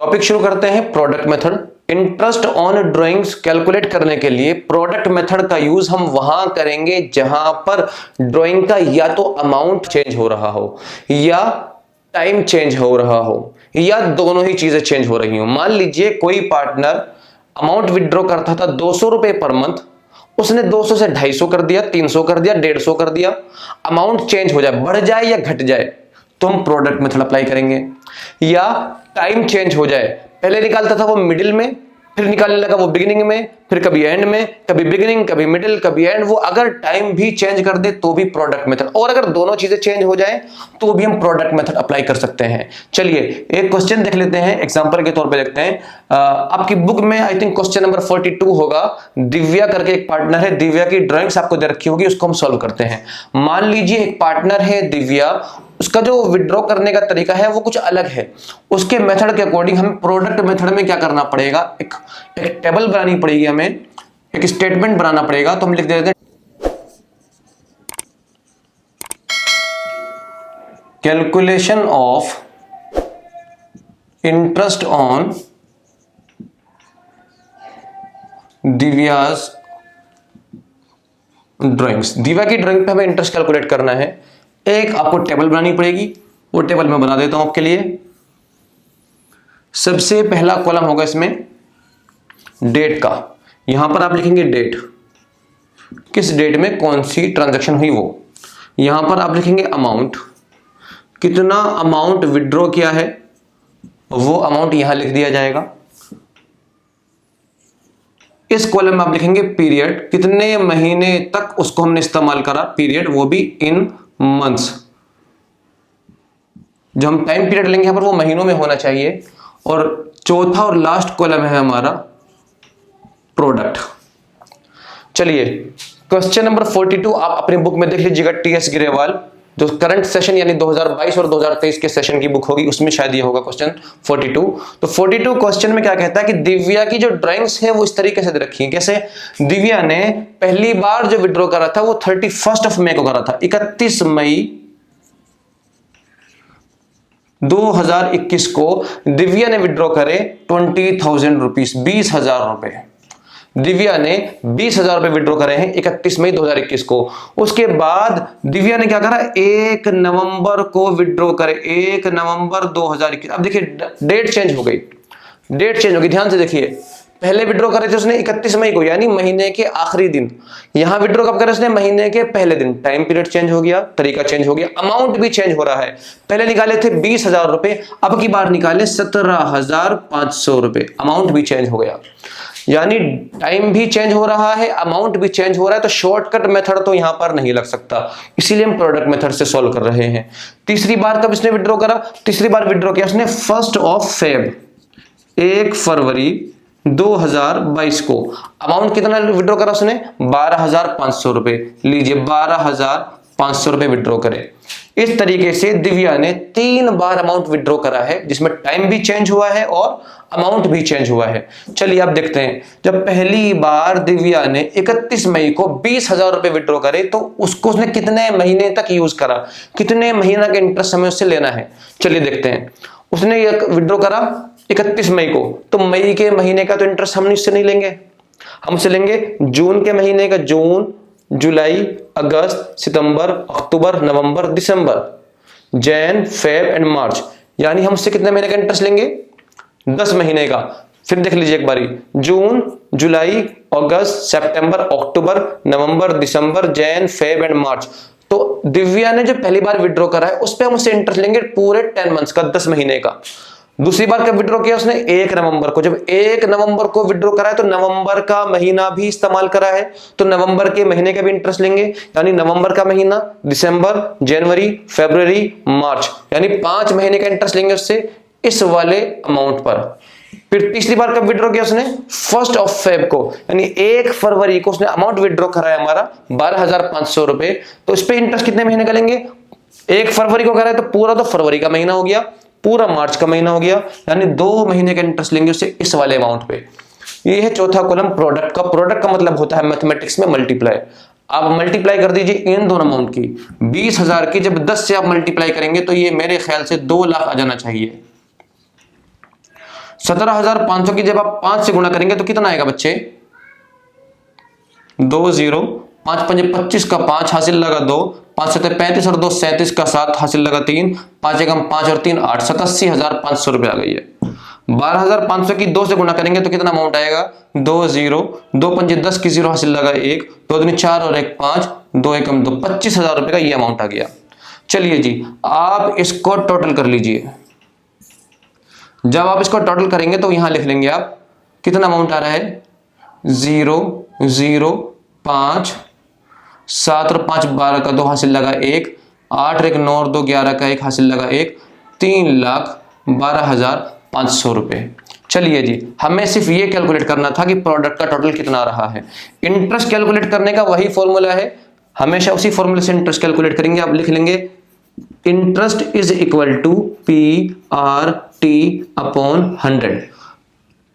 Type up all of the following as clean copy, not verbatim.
Topic शुरू करते हैं product method. Interest on drawings calculate करने के लिए प्रोडक्ट मेथड का यूज हम वहां करेंगे जहां पर ड्राइंग का या तो अमाउंट चेंज हो रहा हो या टाइम चेंज हो रहा हो या दोनों ही चीजें चेंज हो रही हो। मान लीजिए कोई पार्टनर अमाउंट विड्रॉ करता था 200 रुपए पर मंथ, उसने 200 से 250 कर दिया, 300 कर दिया, 150 कर दिया। अमाउंट चेंज हो जाए, बढ़ जाए या घट जाए तो हम प्रोडक्ट मेथड अप्लाई करेंगे। या टाइम चेंज हो जाए, पहले निकालता था वो मिडिल में, फिर निकालने लगा वो बिगिनिंग में, फिर कभी एंड में, कभी बिगिनिंग, कभी मिडिल, कभी एंड। वो अगर टाइम भी चेंज कर दे तो भी प्रोडक्ट मेथड, और अगर दोनों चीजें चेंज हो जाए तो भी हम प्रोडक्ट मेथड अप्लाई कर सकते हैं। चलिए एक क्वेश्चन देख लेते हैं, एग्जांपल के तौर पे देखते हैं। आपकी बुक में आई थिंक क्वेश्चन नंबर 42 होगा। दिव्या करके एक पार्टनर है, दिव्या की ड्राइंग्स आपको दे रखी होगी, उसको हम सॉल्व करते हैं। मान लीजिए एक पार्टनर है दिव्या, उसका जो विड्रॉ करने का तरीका है वो कुछ अलग है। उसके मेथड के अकॉर्डिंग हमें प्रोडक्ट मेथड में क्या करना पड़ेगा, एक टेबल बनानी पड़ेगी, हमें एक स्टेटमेंट बनाना पड़ेगा। तो हम लिख देते हैं calculation of interest on Divya's drawings. Divya की ड्राइंग पे हमें इंटरेस्ट कैलकुलेट करना है। एक आपको टेबल बनानी पड़ेगी, वो टेबल मैं बना देता हूं आपके लिए। सबसे पहला कॉलम होगा इसमें डेट का। यहां पर आप लिखेंगे डेट, किस डेट में कौन सी ट्रांजैक्शन हुई वो। यहां पर आप लिखेंगे अमाउंट, कितना अमाउंट विड्रॉ किया है वो अमाउंट यहां लिख दिया जाएगा। इस कॉलम में आप लिखेंगे पीरियड, कितने महीने तक उसको हमने इस्तेमाल करा, पीरियड वो भी इन मंथ्स। जो हम टाइम पीरियड लेंगे यहां पर वो महीनों में होना चाहिए। और चौथा और लास्ट कॉलम है हमारा प्रोडक्ट। चलिए क्वेश्चन नंबर 42 आप अपनी बुक में देख लीजिएगा, टीएस गिरेवाल जो करंट सेशन यानी 2022 और 2023 के सेशन की बुक होगी, उसमें शायद ये होगा क्वेश्चन 42। तो 42 क्वेश्चन में क्या कहता है कि दिव्या की जो ड्राइंग्स है वो इस तरीके से दे रखी है। कैसे? दिव्या ने पहली बार जो विड्रॉ करा था वो 31 मई को करा था, 31 मई 2021 को दिव्या ने विड्रॉ करे 20,000 रुपीज, 20,000 रुपए। दिव्या ने 20,000 रुपए विड्रॉ करे हैं 31 मई 2021 को। उसके बाद दिव्या ने क्या करा, 1 नवंबर को विड्रॉ करे, 1 नवंबर 2021। अब देखिए डेट चेंज हो गई, डेट चेंज हो गई, ध्यान से देखिए। पहले विड्रॉ करे थे उसने 31 मई को यानी महीने के आखिरी दिन। यहां विड्रॉ कब करे उसने, महीने के पहले दिन। टाइम पीरियड चेंज हो गया, तरीका चेंज हो गया, अमाउंट भी चेंज हो रहा है। पहले निकाले थे 20,000 रुपए, अब की बार निकाले 17,500 रुपए, अमाउंट भी चेंज हो गया। यानी टाइम भी चेंज हो रहा है, अमाउंट भी चेंज हो रहा है। तो शॉर्टकट मेथड तो यहां पर नहीं लग सकता, इसीलिए हम प्रोडक्ट मेथड से सॉल्व कर रहे हैं। तीसरी बार कब इसने विड्रॉ करा, तीसरी बार विड्रॉ किया उसने 1 फेब, 1 फरवरी 2022 को। अमाउंट कितना विड्रॉ करा उसने, 12,500 रुपए। लीजिए 12,500 रुपए विड्रॉ करे। इस तरीके से दिव्या ने 3 बार अमाउंट विड्रॉ करा है, जिसमें टाइम भी चेंज हुआ है और अमाउंट भी चेंज हुआ है। चलिए आप देखते हैं, जब पहली बार दिव्या ने 31 मई को 20,000 रुपए विड्रॉ करे तो उसको उसने कितने महीने तक यूज करा, कितने महीना का इंटरेस्ट हमें उससे लेना है। चलिए देखते हैं, उसने विड्रॉ करा 31 मई को, तो मई के महीने का तो इंटरेस्ट हम इससे नहीं लेंगे, हम उससे लेंगे जून के महीने का, जून, जुलाई, अगस्त, सितंबर, अक्टूबर, नवंबर, दिसंबर, जैन, फेब एंड मार्च। यानी हम उससे कितने महीने का इंटरेस्ट लेंगे, 10 महीने का। फिर देख लीजिए एक बारी, जून, जुलाई, अगस्त, सितंबर, अक्टूबर, नवंबर, दिसंबर, जैन, फेब एंड मार्च। तो दिव्या ने जो पहली बार विड्रॉ करा है उस पर हम उससे इंटरेस्ट लेंगे पूरे 10 मंथ्स का, 10 महीने का। दूसरी बार कब विड्रॉ किया उसने, 1 नवंबर को। जब 1 नवंबर को विड्रॉ करा है तो नवंबर का महीना भी इस्तेमाल करा है, तो नवंबर के महीने का भी इंटरेस्ट लेंगे। यानी नवंबर का महीना, दिसंबर, जनवरी, फरवरी, मार्च, यानी 5 महीने का इंटरेस्ट लेंगे उससे इस वाले अमाउंट पर। फिर तीसरी बार कब विड्रॉ किया उसने, 1 फेब को, यानी 1 फरवरी को उसने अमाउंट विड्रॉ करा है हमारा 12,500 रुपए। तो इस पे इंटरेस्ट कितने महीने का लेंगे, 1 फरवरी को करा है तो पूरा तो फरवरी का महीना हो गया, पूरा मार्च का महीना हो गया, यानी 2 महीने का इंटरेस्ट लेंगे उससे इस वाले अमाउंट पे। ये है चौथा कॉलम प्रोडक्ट का। प्रोडक्ट का मतलब होता है मैथमेटिक्स में मल्टीप्लाई। आप मल्टीप्लाई कर दीजिए इन दोनों अमाउंट की, 20,000 की जब 10 से आप मल्टीप्लाई करेंगे तो ये मेरे ख्याल से 2 लाख आ जाना चाहिए। 17,500 की जब आप 5 से गुणा करेंगे तो कितना आएगा बच्चे? 2 0, 5 पंजे 25 का 5 हासिल लगा 2, 5 सत्ते 35 और 2 37 का 7 हासिल लगा 3, 5 एकम 5 और 3 8, 87,500 रुपये आ गई है। 12,500 की 2 से गुणा करेंगे तो कितना अमाउंट आएगा? 2 0, 2 पंजे 10 की 0 हासिल लगा 1, 2 दूनी 4 और 1 5, 2 एकम 2, 25,000 रुपये का ये अमाउंट आ गया। चलिए जी, आप इसको टोटल कर लीजिए। जब आप इसको टोटल करेंगे तो यहां लिख लेंगे आप कितना अमाउंट आ रहा है? 0 0 5, 7 और 5 12 का 2 हासिल लगा 1, 8 और 1 9 और 2 11 का 1 हासिल लगा 1, 3,12,500 रुपये। चलिए जी, हमें सिर्फ ये कैलकुलेट करना था कि प्रोडक्ट का टोटल कितना रहा है। इंटरेस्ट कैलकुलेट करने का वही फॉर्मूला है, हमेशा उसी फॉर्मूले से इंटरेस्ट कैलकुलेट करेंगे। आप लिख लेंगे interest is equal to PRT upon 100।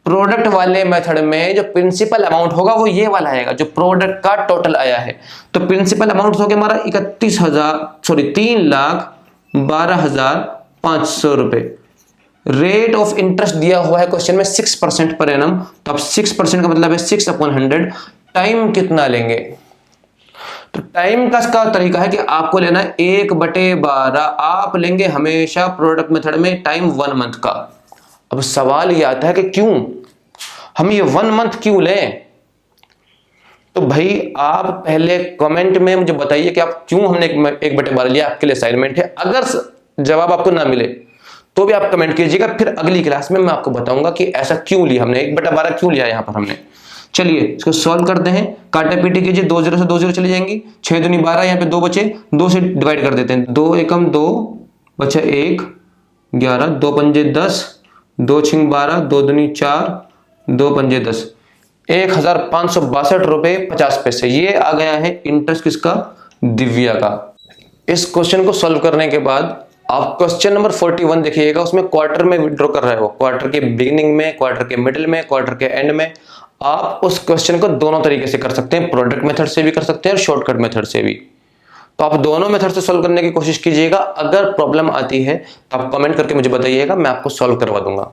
Product वाले मेथड में जो प्रिंसिपल अमाउंट होगा वो ये वाला आएगा जो प्रोडक्ट का टोटल आया है। तो प्रिंसिपल अमाउंट हो गया हमारा 3,12,500 रुपए। रेट ऑफ इंटरेस्ट दिया हुआ है क्वेश्चन में 6% पर एनम, तो अब 6% का मतलब है 6/100। टाइम कितना लेंगे? तो टाइम का इसका तरीका है कि आपको लेना है 1/12। आप लेंगे हमेशा प्रोडक्ट मेथड में टाइम 1 मंथ का। अब सवाल ये आता है कि क्यों हम ये 1 मंथ क्यों लें? तो भाई आप पहले कमेंट में मुझे बताइए कि आप क्यों हमने 1/12 लिया। आपके लिए असाइनमेंट है, अगर जवाब आपको ना मिले तो भी आप कमेंट कीजिएगा, फिर अगली क्लास में मैं आपको बताऊंगा कि ऐसा क्यों लिया हमने, 1/12 क्यों लिया यहां पर हमने। चलिए इसको सॉल्व करते हैं। काटा पीटी कीजिए, 2 0 से 2 0 चली जाएंगी, 6 दूनी 12, यहाँ पे 2 बचे, 2 से डिवाइड कर देते हैं। 2 एकम 2 बचा 1, 11, 2 पंजे 10, 2 छिंग 12, 2 दूनी 4, 2 पंजे 10, 1,562 रुपये 50 पैसे। ये आ गया है इंटरेस्ट किसका? दिव्या का। इस क्वेश्चन को सॉल्व करने के बाद आप क्वेश्चन नंबर 41 देखिएगा, उसमें क्वार्टर में विड्रॉ कर रहे हो, क्वार्टर के बिगिनिंग में, क्वार्टर के मिडिल में, क्वार्टर के एंड में। आप उस क्वेश्चन को दोनों तरीके से कर सकते हैं, प्रोडक्ट मेथड से भी कर सकते हैं और शॉर्टकट मेथड से भी। तो आप दोनों मेथड से सॉल्व करने की कोशिश कीजिएगा। अगर प्रॉब्लम आती है तो आप कमेंट करके मुझे बताइएगा, मैं आपको सॉल्व करवा दूंगा।